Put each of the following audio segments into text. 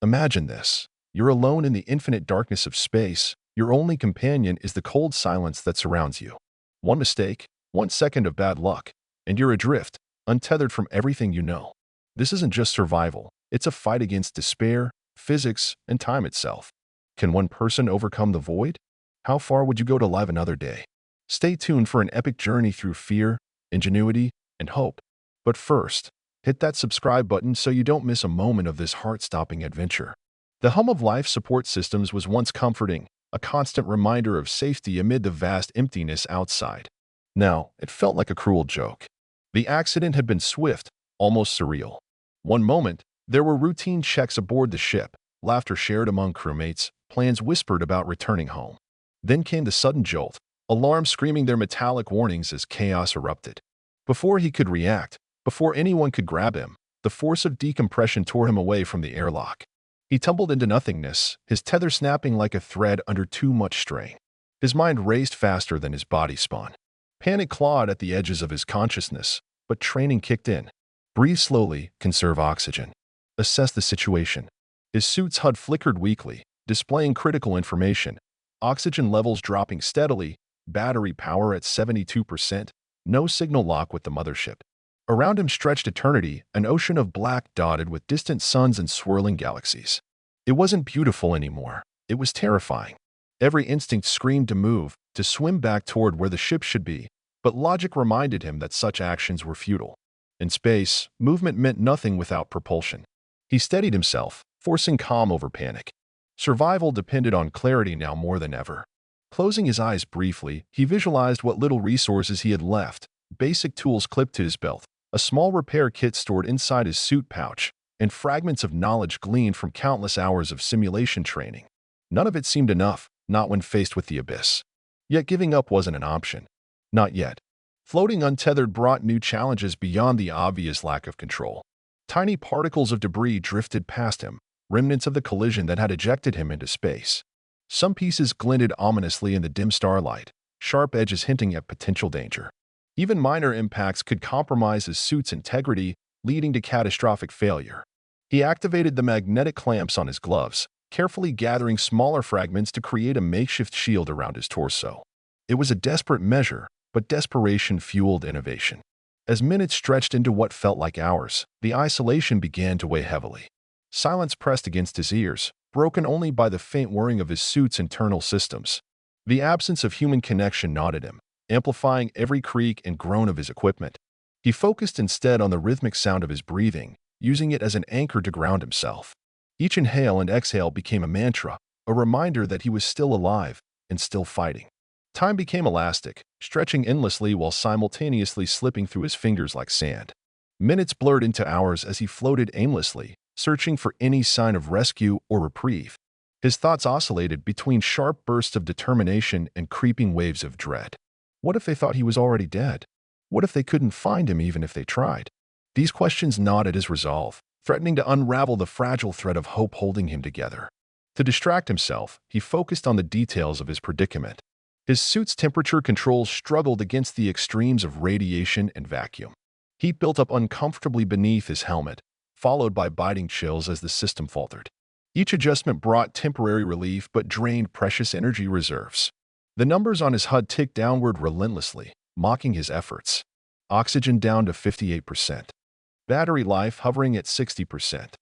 Imagine this. You're alone in the infinite darkness of space. Your only companion is the cold silence that surrounds you. One mistake, 1 second of bad luck, and you're adrift, untethered from everything you know. This isn't just survival. It's a fight against despair, physics, and time itself. Can one person overcome the void? How far would you go to live another day? Stay tuned for an epic journey through fear, ingenuity, and hope. But first, hit that subscribe button so you don't miss a moment of this heart-stopping adventure. The hum of life support systems was once comforting, a constant reminder of safety amid the vast emptiness outside. Now, it felt like a cruel joke. The accident had been swift, almost surreal. One moment, there were routine checks aboard the ship, laughter shared among crewmates, plans whispered about returning home. Then came the sudden jolt, alarms screaming their metallic warnings as chaos erupted. Before he could react, before anyone could grab him, the force of decompression tore him away from the airlock. He tumbled into nothingness, his tether snapping like a thread under too much strain. His mind raced faster than his body spun. Panic clawed at the edges of his consciousness, but training kicked in. Breathe slowly, conserve oxygen. Assess the situation. His suit's HUD flickered weakly, displaying critical information. Oxygen levels dropping steadily, battery power at 72%, no signal lock with the mothership. Around him stretched eternity, an ocean of black dotted with distant suns and swirling galaxies. It wasn't beautiful anymore. It was terrifying. Every instinct screamed to move, to swim back toward where the ship should be, but logic reminded him that such actions were futile. In space, movement meant nothing without propulsion. He steadied himself, forcing calm over panic. Survival depended on clarity now more than ever. Closing his eyes briefly, he visualized what little resources he had left, basic tools clipped to his belt, a small repair kit stored inside his suit pouch, and fragments of knowledge gleaned from countless hours of simulation training. None of it seemed enough, not when faced with the abyss. Yet giving up wasn't an option. Not yet. Floating untethered brought new challenges beyond the obvious lack of control. Tiny particles of debris drifted past him, remnants of the collision that had ejected him into space. Some pieces glinted ominously in the dim starlight, sharp edges hinting at potential danger. Even minor impacts could compromise his suit's integrity, leading to catastrophic failure. He activated the magnetic clamps on his gloves, carefully gathering smaller fragments to create a makeshift shield around his torso. It was a desperate measure, but desperation fueled innovation. As minutes stretched into what felt like hours, the isolation began to weigh heavily. Silence pressed against his ears, broken only by the faint whirring of his suit's internal systems. The absence of human connection gnawed him, amplifying every creak and groan of his equipment. He focused instead on the rhythmic sound of his breathing, using it as an anchor to ground himself. Each inhale and exhale became a mantra, a reminder that he was still alive and still fighting. Time became elastic, stretching endlessly while simultaneously slipping through his fingers like sand. Minutes blurred into hours as he floated aimlessly, searching for any sign of rescue or reprieve. His thoughts oscillated between sharp bursts of determination and creeping waves of dread. What if they thought he was already dead? What if they couldn't find him even if they tried? These questions gnawed at his resolve, threatening to unravel the fragile thread of hope holding him together. To distract himself, he focused on the details of his predicament. His suit's temperature controls struggled against the extremes of radiation and vacuum. Heat built up uncomfortably beneath his helmet, followed by biting chills as the system faltered. Each adjustment brought temporary relief but drained precious energy reserves. The numbers on his HUD ticked downward relentlessly, mocking his efforts. Oxygen down to 58%. Battery life hovering at 60%.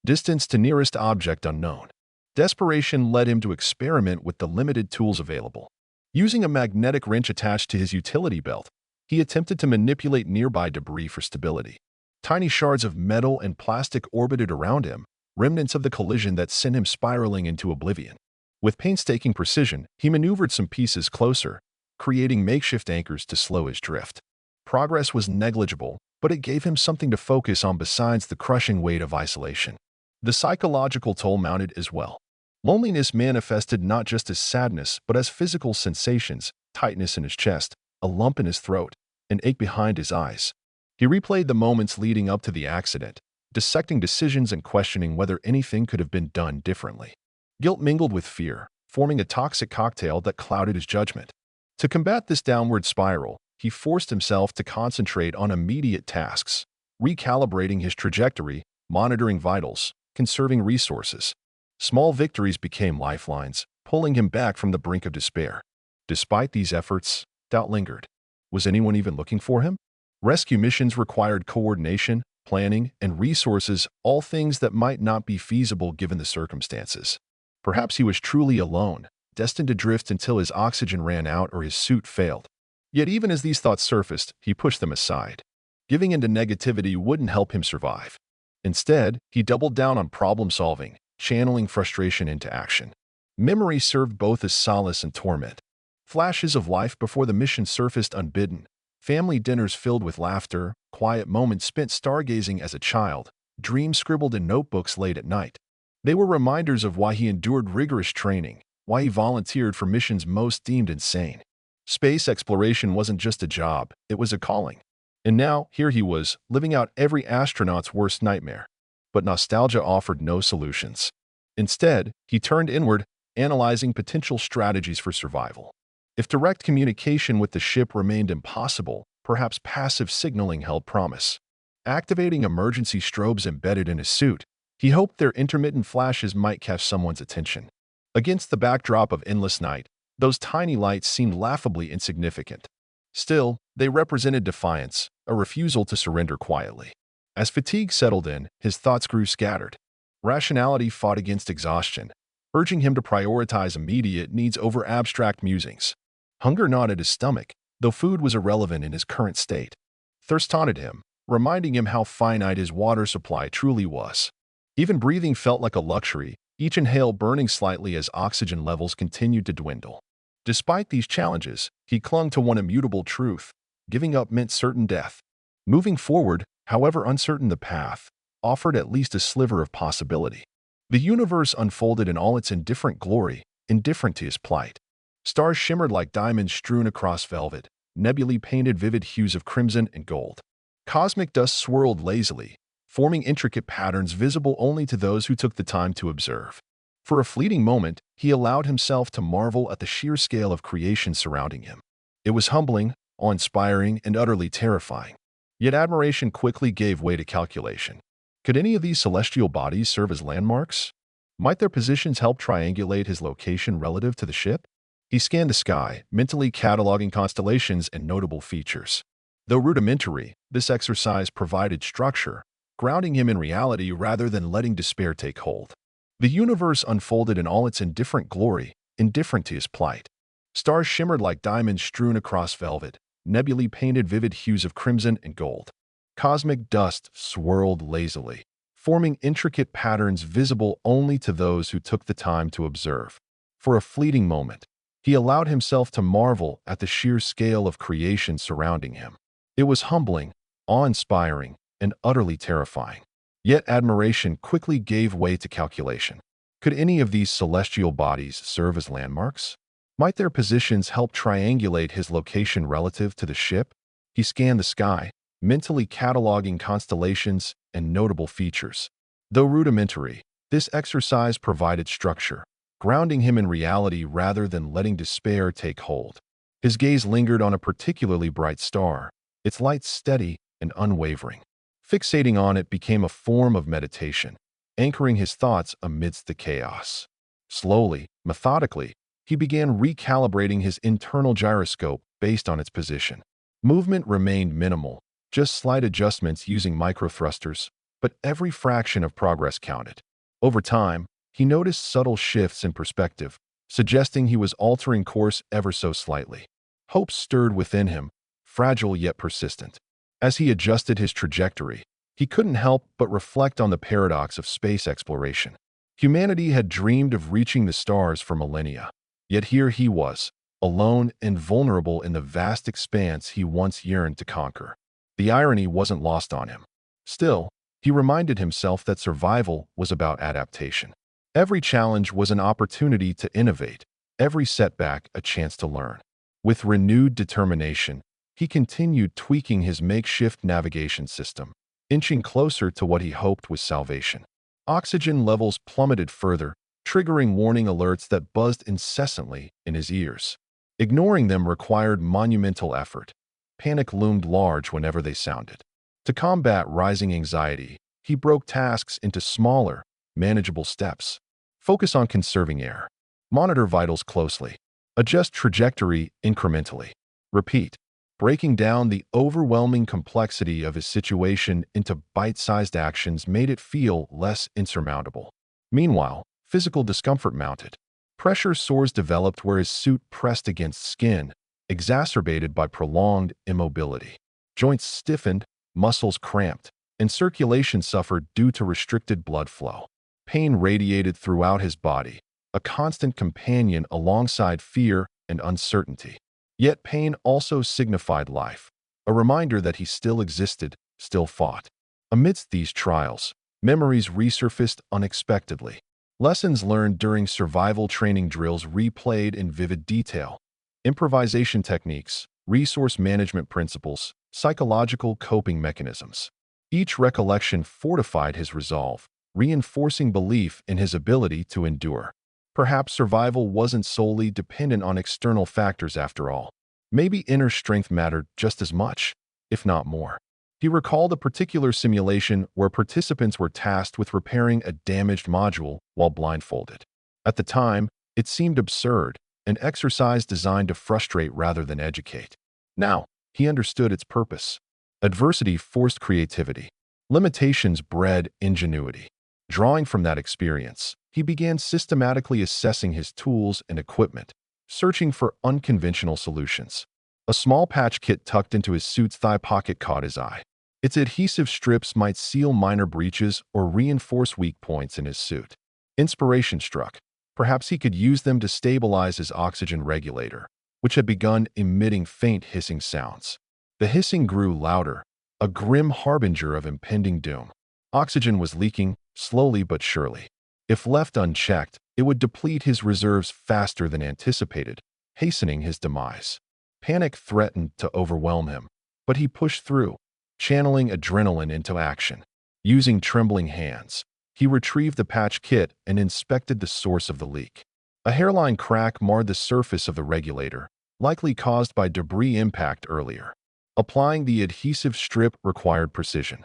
Distance to nearest object unknown. Desperation led him to experiment with the limited tools available. Using a magnetic wrench attached to his utility belt, he attempted to manipulate nearby debris for stability. Tiny shards of metal and plastic orbited around him, remnants of the collision that sent him spiraling into oblivion. With painstaking precision, he maneuvered some pieces closer, creating makeshift anchors to slow his drift. Progress was negligible, but it gave him something to focus on besides the crushing weight of isolation. The psychological toll mounted as well. Loneliness manifested not just as sadness, but as physical sensations, tightness in his chest, a lump in his throat, an ache behind his eyes. He replayed the moments leading up to the accident, dissecting decisions and questioning whether anything could have been done differently. Guilt mingled with fear, forming a toxic cocktail that clouded his judgment. To combat this downward spiral, he forced himself to concentrate on immediate tasks, recalibrating his trajectory, monitoring vitals, conserving resources. Small victories became lifelines, pulling him back from the brink of despair. Despite these efforts, doubt lingered. Was anyone even looking for him? Rescue missions required coordination, planning, and resources, all things that might not be feasible given the circumstances. Perhaps he was truly alone, destined to drift until his oxygen ran out or his suit failed. Yet even as these thoughts surfaced, he pushed them aside. Giving in to negativity wouldn't help him survive. Instead, he doubled down on problem-solving, channeling frustration into action. Memory served both as solace and torment. Flashes of life before the mission surfaced unbidden. Family dinners filled with laughter, quiet moments spent stargazing as a child, dreams scribbled in notebooks late at night. They were reminders of why he endured rigorous training, why he volunteered for missions most deemed insane. Space exploration wasn't just a job, it was a calling. And now, here he was, living out every astronaut's worst nightmare. But nostalgia offered no solutions. Instead, he turned inward, analyzing potential strategies for survival. If direct communication with the ship remained impossible, perhaps passive signaling held promise. Activating emergency strobes embedded in his suit, he hoped their intermittent flashes might catch someone's attention. Against the backdrop of endless night, those tiny lights seemed laughably insignificant. Still, they represented defiance, a refusal to surrender quietly. As fatigue settled in, his thoughts grew scattered. Rationality fought against exhaustion, urging him to prioritize immediate needs over abstract musings. Hunger gnawed at his stomach, though food was irrelevant in his current state. Thirst taunted him, reminding him how finite his water supply truly was. Even breathing felt like a luxury, each inhale burning slightly as oxygen levels continued to dwindle. Despite these challenges, he clung to one immutable truth: giving up meant certain death. Moving forward, however uncertain the path, offered at least a sliver of possibility. The universe unfolded in all its indifferent glory, indifferent to his plight. Stars shimmered like diamonds strewn across velvet, nebulae painted vivid hues of crimson and gold. Cosmic dust swirled lazily, forming intricate patterns visible only to those who took the time to observe. For a fleeting moment, he allowed himself to marvel at the sheer scale of creation surrounding him. It was humbling, awe-inspiring, and utterly terrifying. Yet admiration quickly gave way to calculation. Could any of these celestial bodies serve as landmarks? Might their positions help triangulate his location relative to the ship? He scanned the sky, mentally cataloging constellations and notable features. Though rudimentary, this exercise provided structure, grounding him in reality rather than letting despair take hold. The universe unfolded in all its indifferent glory, indifferent to his plight. Stars shimmered like diamonds strewn across velvet, nebulae painted vivid hues of crimson and gold. Cosmic dust swirled lazily, forming intricate patterns visible only to those who took the time to observe. For a fleeting moment, he allowed himself to marvel at the sheer scale of creation surrounding him. It was humbling, awe-inspiring, and utterly terrifying. Yet admiration quickly gave way to calculation. Could any of these celestial bodies serve as landmarks? Might their positions help triangulate his location relative to the ship? He scanned the sky, mentally cataloging constellations and notable features. Though rudimentary, this exercise provided structure, grounding him in reality rather than letting despair take hold. His gaze lingered on a particularly bright star, its light steady and unwavering. Fixating on it became a form of meditation, anchoring his thoughts amidst the chaos. Slowly, methodically, he began recalibrating his internal gyroscope based on its position. Movement remained minimal, just slight adjustments using microthrusters, but every fraction of progress counted. Over time, he noticed subtle shifts in perspective, suggesting he was altering course ever so slightly. Hope stirred within him, fragile yet persistent. As he adjusted his trajectory, he couldn't help but reflect on the paradox of space exploration. Humanity had dreamed of reaching the stars for millennia, yet here he was, alone and vulnerable in the vast expanse he once yearned to conquer. The irony wasn't lost on him. Still, he reminded himself that survival was about adaptation. Every challenge was an opportunity to innovate, every setback a chance to learn. With renewed determination, he continued tweaking his makeshift navigation system, inching closer to what he hoped was salvation. Oxygen levels plummeted further, triggering warning alerts that buzzed incessantly in his ears. Ignoring them required monumental effort. Panic loomed large whenever they sounded. To combat rising anxiety, he broke tasks into smaller, manageable steps. Focus on conserving air. Monitor vitals closely. Adjust trajectory incrementally. Repeat, breaking down the overwhelming complexity of his situation into bite-sized actions made it feel less insurmountable. Meanwhile, physical discomfort mounted. Pressure sores developed where his suit pressed against skin, exacerbated by prolonged immobility. Joints stiffened, muscles cramped, and circulation suffered due to restricted blood flow. Pain radiated throughout his body, a constant companion alongside fear and uncertainty. Yet pain also signified life, a reminder that he still existed, still fought. Amidst these trials, memories resurfaced unexpectedly. Lessons learned during survival training drills replayed in vivid detail. Improvisation techniques, resource management principles, psychological coping mechanisms. Each recollection fortified his resolve, reinforcing belief in his ability to endure. Perhaps survival wasn't solely dependent on external factors after all. Maybe inner strength mattered just as much, if not more. He recalled a particular simulation where participants were tasked with repairing a damaged module while blindfolded. At the time, it seemed absurd, an exercise designed to frustrate rather than educate. Now, he understood its purpose. Adversity forced creativity. Limitations bred ingenuity. Drawing from that experience, he began systematically assessing his tools and equipment, searching for unconventional solutions. A small patch kit tucked into his suit's thigh pocket caught his eye. Its adhesive strips might seal minor breaches or reinforce weak points in his suit. Inspiration struck. Perhaps he could use them to stabilize his oxygen regulator, which had begun emitting faint hissing sounds. The hissing grew louder, a grim harbinger of impending doom. Oxygen was leaking, slowly but surely. If left unchecked, it would deplete his reserves faster than anticipated, hastening his demise. Panic threatened to overwhelm him, but he pushed through, channeling adrenaline into action. Using trembling hands, he retrieved the patch kit and inspected the source of the leak. A hairline crack marred the surface of the regulator, likely caused by debris impact earlier. Applying the adhesive strip required precision,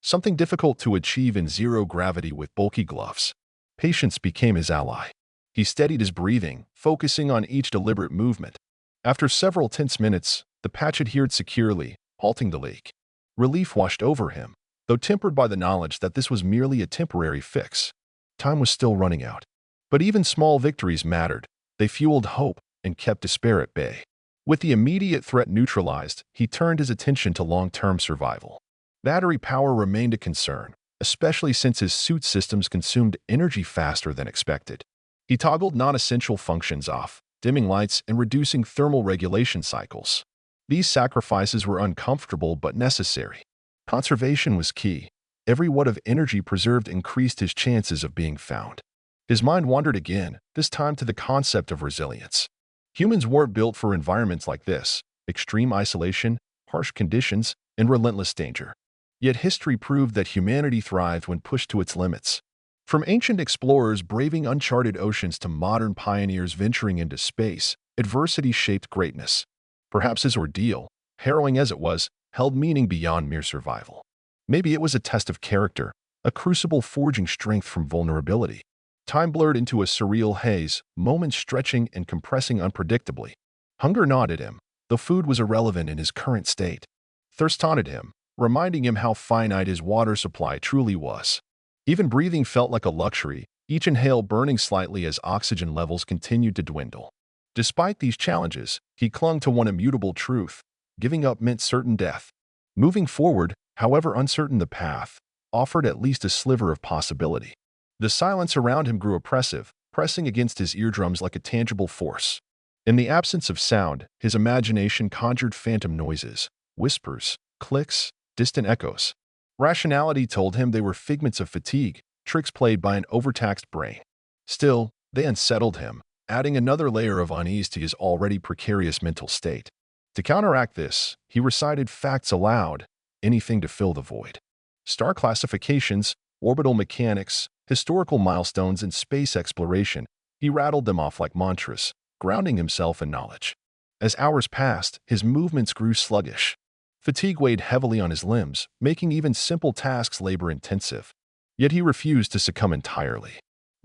something difficult to achieve in zero gravity with bulky gloves. Patience became his ally. He steadied his breathing, focusing on each deliberate movement. After several tense minutes, the patch adhered securely, halting the leak. Relief washed over him, though tempered by the knowledge that this was merely a temporary fix. Time was still running out. But even small victories mattered. They fueled hope and kept despair at bay. With the immediate threat neutralized, he turned his attention to long-term survival. Battery power remained a concern, especially since his suit systems consumed energy faster than expected. He toggled non-essential functions off, dimming lights and reducing thermal regulation cycles. These sacrifices were uncomfortable but necessary. Conservation was key. Every watt of energy preserved increased his chances of being found. His mind wandered again, this time to the concept of resilience. Humans weren't built for environments like this: extreme isolation, harsh conditions, and relentless danger. Yet history proved that humanity thrived when pushed to its limits. From ancient explorers braving uncharted oceans to modern pioneers venturing into space, adversity shaped greatness. Perhaps his ordeal, harrowing as it was, held meaning beyond mere survival. Maybe it was a test of character, a crucible forging strength from vulnerability. Time blurred into a surreal haze, moments stretching and compressing unpredictably. Hunger gnawed at him, though food was irrelevant in his current state. Thirst taunted him, reminding him how finite his water supply truly was. Even breathing felt like a luxury, each inhale burning slightly as oxygen levels continued to dwindle. Despite these challenges, he clung to one immutable truth: giving up meant certain death. Moving forward, however uncertain the path, offered at least a sliver of possibility. The silence around him grew oppressive, pressing against his eardrums like a tangible force. In the absence of sound, his imagination conjured phantom noises, whispers, clicks, distant echoes. Rationality told him they were figments of fatigue, tricks played by an overtaxed brain. Still, they unsettled him, adding another layer of unease to his already precarious mental state. To counteract this, he recited facts aloud, anything to fill the void. Star classifications, orbital mechanics, historical milestones, and space exploration, he rattled them off like mantras, grounding himself in knowledge. As hours passed, his movements grew sluggish. Fatigue weighed heavily on his limbs, making even simple tasks labor-intensive. Yet he refused to succumb entirely.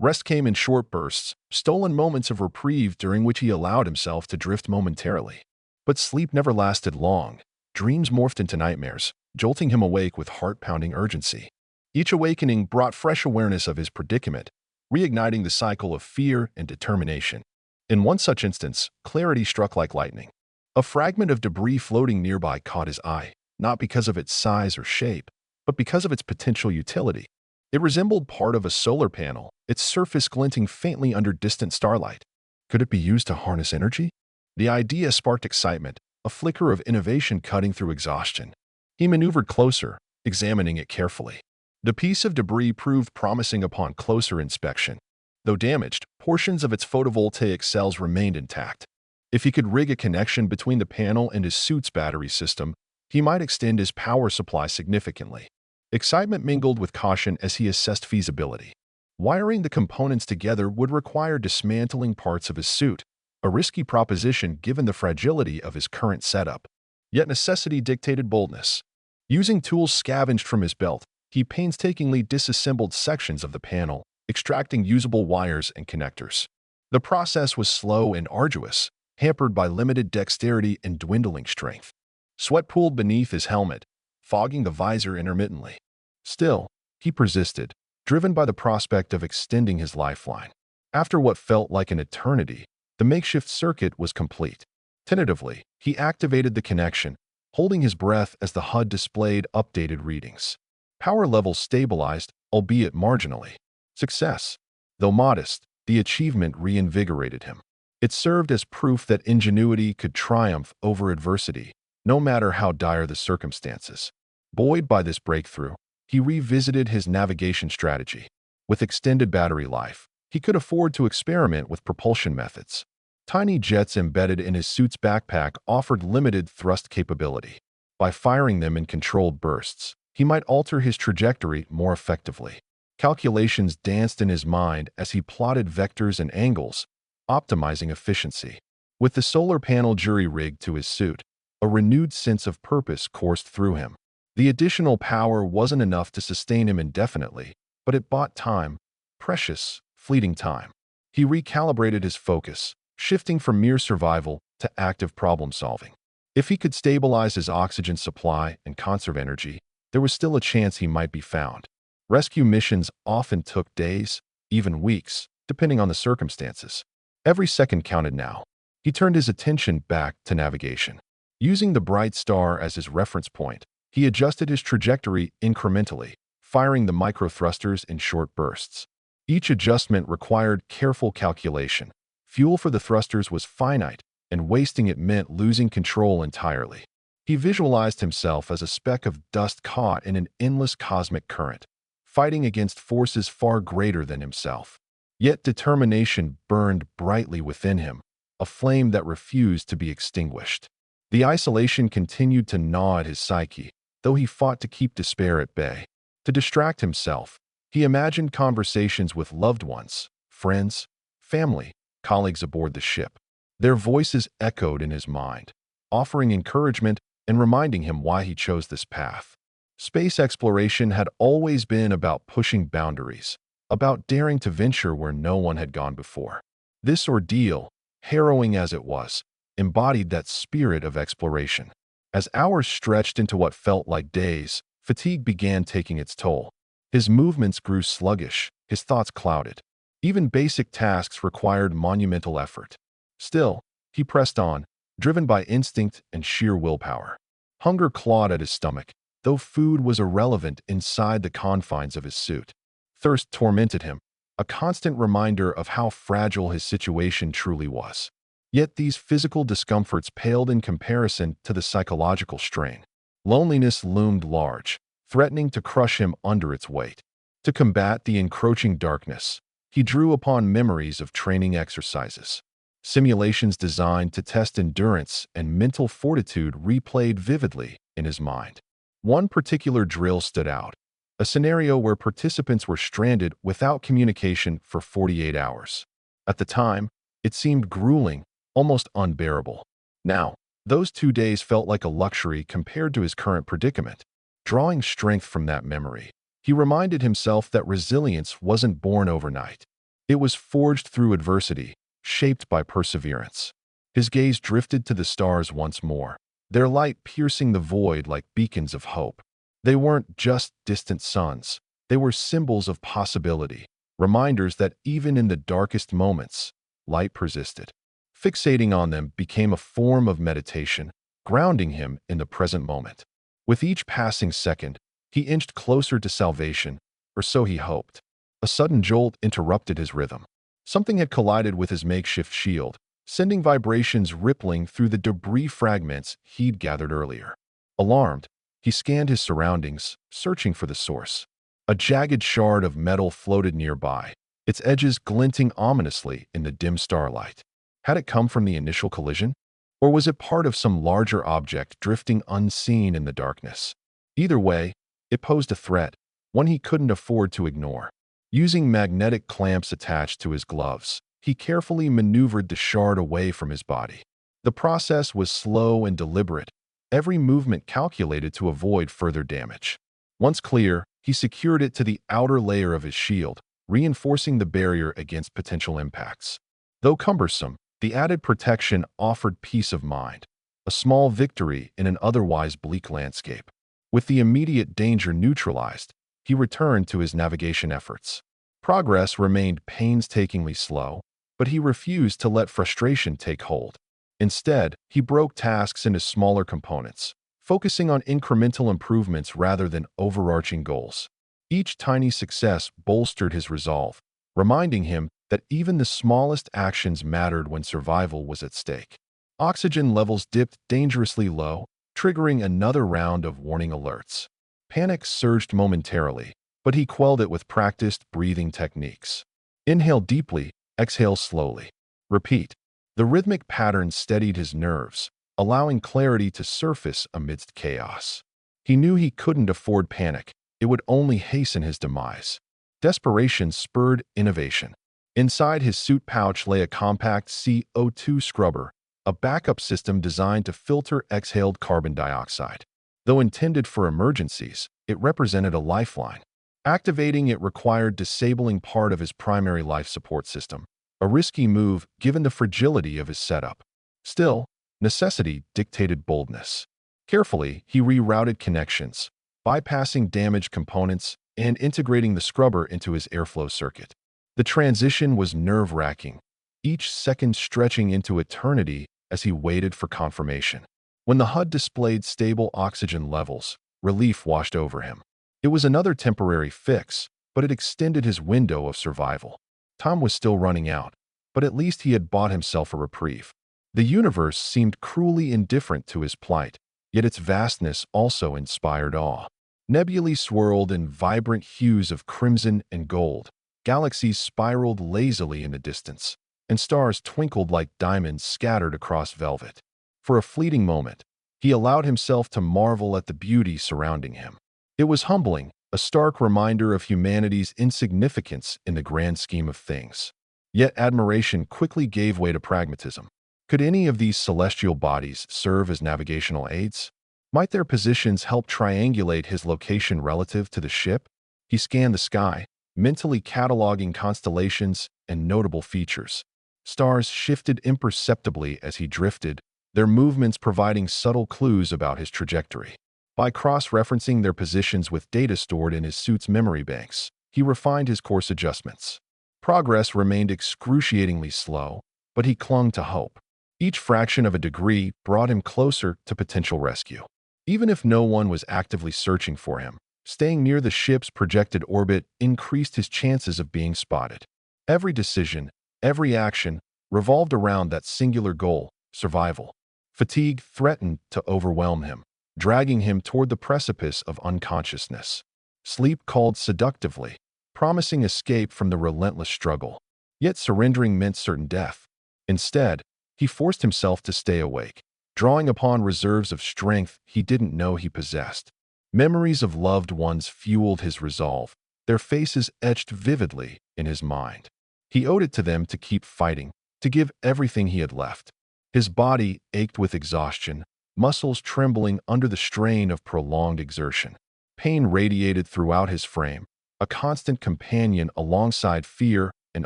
Rest came in short bursts, stolen moments of reprieve during which he allowed himself to drift momentarily. But sleep never lasted long. Dreams morphed into nightmares, jolting him awake with heart-pounding urgency. Each awakening brought fresh awareness of his predicament, reigniting the cycle of fear and determination. In one such instance, clarity struck like lightning. A fragment of debris floating nearby caught his eye, not because of its size or shape, but because of its potential utility. It resembled part of a solar panel, its surface glinting faintly under distant starlight. Could it be used to harness energy? The idea sparked excitement, a flicker of innovation cutting through exhaustion. He maneuvered closer, examining it carefully. The piece of debris proved promising upon closer inspection. Though damaged, portions of its photovoltaic cells remained intact. If he could rig a connection between the panel and his suit's battery system, he might extend his power supply significantly. Excitement mingled with caution as he assessed feasibility. Wiring the components together would require dismantling parts of his suit, a risky proposition given the fragility of his current setup. Yet necessity dictated boldness. Using tools scavenged from his belt, he painstakingly disassembled sections of the panel, extracting usable wires and connectors. The process was slow and arduous, hampered by limited dexterity and dwindling strength. Sweat pooled beneath his helmet, fogging the visor intermittently. Still, he persisted, driven by the prospect of extending his lifeline. After what felt like an eternity, the makeshift circuit was complete. Tentatively, he activated the connection, holding his breath as the HUD displayed updated readings. Power levels stabilized, albeit marginally. Success. Though modest, the achievement reinvigorated him. It served as proof that ingenuity could triumph over adversity, no matter how dire the circumstances. Buoyed by this breakthrough, he revisited his navigation strategy. With extended battery life, he could afford to experiment with propulsion methods. Tiny jets embedded in his suit's backpack offered limited thrust capability. By firing them in controlled bursts, he might alter his trajectory more effectively. Calculations danced in his mind as he plotted vectors and angles, optimizing efficiency. With the solar panel jury-rigged to his suit, a renewed sense of purpose coursed through him. The additional power wasn't enough to sustain him indefinitely, but it bought time, precious, fleeting time. He recalibrated his focus, shifting from mere survival to active problem-solving. If he could stabilize his oxygen supply and conserve energy, there was still a chance he might be found. Rescue missions often took days, even weeks, depending on the circumstances. Every second counted now. He turned his attention back to navigation. Using the bright star as his reference point, he adjusted his trajectory incrementally, firing the microthrusters in short bursts. Each adjustment required careful calculation. Fuel for the thrusters was finite, and wasting it meant losing control entirely. He visualized himself as a speck of dust caught in an endless cosmic current, fighting against forces far greater than himself. Yet determination burned brightly within him, a flame that refused to be extinguished. The isolation continued to gnaw at his psyche, though he fought to keep despair at bay. To distract himself, he imagined conversations with loved ones, friends, family, colleagues aboard the ship. Their voices echoed in his mind, offering encouragement and reminding him why he chose this path. Space exploration had always been about pushing boundaries, about daring to venture where no one had gone before. This ordeal, harrowing as it was, embodied that spirit of exploration. As hours stretched into what felt like days, fatigue began taking its toll. His movements grew sluggish, his thoughts clouded. Even basic tasks required monumental effort. Still, he pressed on, driven by instinct and sheer willpower. Hunger clawed at his stomach, though food was irrelevant inside the confines of his suit. Thirst tormented him, a constant reminder of how fragile his situation truly was. Yet these physical discomforts paled in comparison to the psychological strain. Loneliness loomed large, threatening to crush him under its weight. To combat the encroaching darkness, he drew upon memories of training exercises. Simulations designed to test endurance and mental fortitude replayed vividly in his mind. One particular drill stood out, a scenario where participants were stranded without communication for 48 hours. At the time, it seemed grueling, almost unbearable. Now, those 2 days felt like a luxury compared to his current predicament. Drawing strength from that memory, He reminded himself that resilience wasn't born overnight. It was forged through adversity, shaped by perseverance. His gaze drifted to the stars once more, their light piercing the void like beacons of hope. They weren't just distant suns. They were symbols of possibility, reminders that even in the darkest moments, light persisted. Fixating on them became a form of meditation, grounding him in the present moment. With each passing second, he inched closer to salvation, or so he hoped. A sudden jolt interrupted his rhythm. Something had collided with his makeshift shield, sending vibrations rippling through the debris fragments he'd gathered earlier. Alarmed, he scanned his surroundings, searching for the source. A jagged shard of metal floated nearby, its edges glinting ominously in the dim starlight. Had it come from the initial collision? Or was it part of some larger object drifting unseen in the darkness? Either way, it posed a threat, one he couldn't afford to ignore. Using magnetic clamps attached to his gloves, he carefully maneuvered the shard away from his body. The process was slow and deliberate, every movement calculated to avoid further damage. Once clear, he secured it to the outer layer of his shield, reinforcing the barrier against potential impacts. Though cumbersome, the added protection offered peace of mind, a small victory in an otherwise bleak landscape. With the immediate danger neutralized, he returned to his navigation efforts. Progress remained painstakingly slow, but he refused to let frustration take hold. Instead, he broke tasks into smaller components, focusing on incremental improvements rather than overarching goals. Each tiny success bolstered his resolve, reminding him that even the smallest actions mattered when survival was at stake. Oxygen levels dipped dangerously low, triggering another round of warning alerts. Panic surged momentarily, but he quelled it with practiced breathing techniques. Inhale deeply, exhale slowly. Repeat. The rhythmic pattern steadied his nerves, allowing clarity to surface amidst chaos. He knew he couldn't afford panic. It would only hasten his demise. Desperation spurred innovation. Inside his suit pouch lay a compact CO2 scrubber, a backup system designed to filter exhaled carbon dioxide. Though intended for emergencies, it represented a lifeline. Activating it required disabling part of his primary life support system, a risky move given the fragility of his setup. Still, necessity dictated boldness. Carefully, he rerouted connections, bypassing damaged components and integrating the scrubber into his airflow circuit. The transition was nerve-wracking, each second stretching into eternity as he waited for confirmation. When the HUD displayed stable oxygen levels, relief washed over him. It was another temporary fix, but it extended his window of survival. Time was still running out, but at least he had bought himself a reprieve. The universe seemed cruelly indifferent to his plight, yet its vastness also inspired awe. Nebulae swirled in vibrant hues of crimson and gold. Galaxies spiraled lazily in the distance, and stars twinkled like diamonds scattered across velvet. For a fleeting moment, he allowed himself to marvel at the beauty surrounding him. It was humbling, a stark reminder of humanity's insignificance in the grand scheme of things. Yet admiration quickly gave way to pragmatism. Could any of these celestial bodies serve as navigational aids? Might their positions help triangulate his location relative to the ship? He scanned the sky, mentally cataloging constellations and notable features. Stars shifted imperceptibly as he drifted, their movements providing subtle clues about his trajectory. By cross-referencing their positions with data stored in his suit's memory banks, he refined his course adjustments. Progress remained excruciatingly slow, but he clung to hope. Each fraction of a degree brought him closer to potential rescue. Even if no one was actively searching for him, staying near the ship's projected orbit increased his chances of being spotted. Every decision, every action, revolved around that singular goal, survival. Fatigue threatened to overwhelm him, dragging him toward the precipice of unconsciousness. Sleep called seductively, promising escape from the relentless struggle. Yet surrendering meant certain death. Instead, he forced himself to stay awake, drawing upon reserves of strength he didn't know he possessed. Memories of loved ones fueled his resolve, their faces etched vividly in his mind. He owed it to them to keep fighting, to give everything he had left. His body ached with exhaustion, muscles trembling under the strain of prolonged exertion. Pain radiated throughout his frame, a constant companion alongside fear and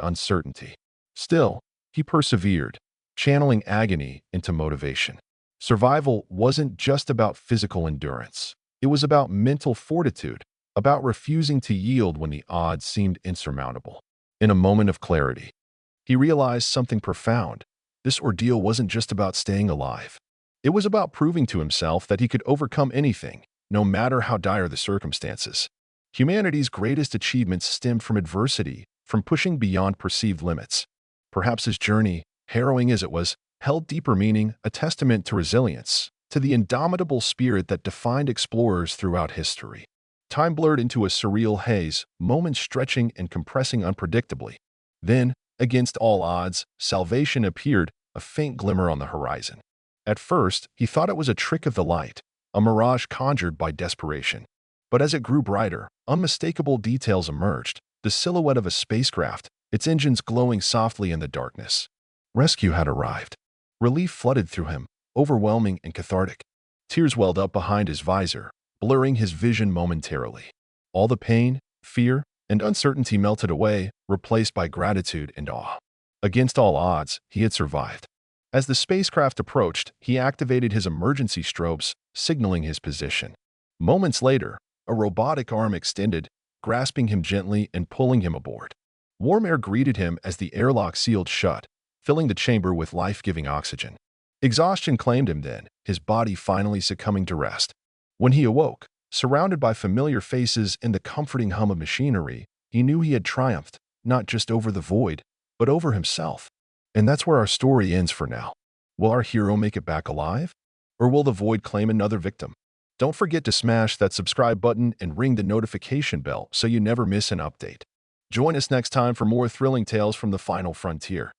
uncertainty. Still, he persevered, channeling agony into motivation. Survival wasn't just about physical endurance. It was about mental fortitude, about refusing to yield when the odds seemed insurmountable. In a moment of clarity, he realized something profound. This ordeal wasn't just about staying alive. It was about proving to himself that he could overcome anything, no matter how dire the circumstances. Humanity's greatest achievements stemmed from adversity, from pushing beyond perceived limits. Perhaps his journey, harrowing as it was, held deeper meaning, a testament to resilience, to the indomitable spirit that defined explorers throughout history. Time blurred into a surreal haze, moments stretching and compressing unpredictably. Then, against all odds, salvation appeared, a faint glimmer on the horizon. At first, he thought it was a trick of the light, a mirage conjured by desperation. But as it grew brighter, unmistakable details emerged, the silhouette of a spacecraft, its engines glowing softly in the darkness. Rescue had arrived. Relief flooded through him, overwhelming and cathartic. Tears welled up behind his visor, blurring his vision momentarily. All the pain, fear, and uncertainty melted away, replaced by gratitude and awe. Against all odds, he had survived. As the spacecraft approached, he activated his emergency strobes, signaling his position. Moments later, a robotic arm extended, grasping him gently and pulling him aboard. Warm air greeted him as the airlock sealed shut, filling the chamber with life-giving oxygen. Exhaustion claimed him then, his body finally succumbing to rest. When he awoke, surrounded by familiar faces and the comforting hum of machinery, he knew he had triumphed, not just over the void, but over himself. And that's where our story ends for now. Will our hero make it back alive? Or will the void claim another victim? Don't forget to smash that subscribe button and ring the notification bell so you never miss an update. Join us next time for more thrilling tales from the final frontier.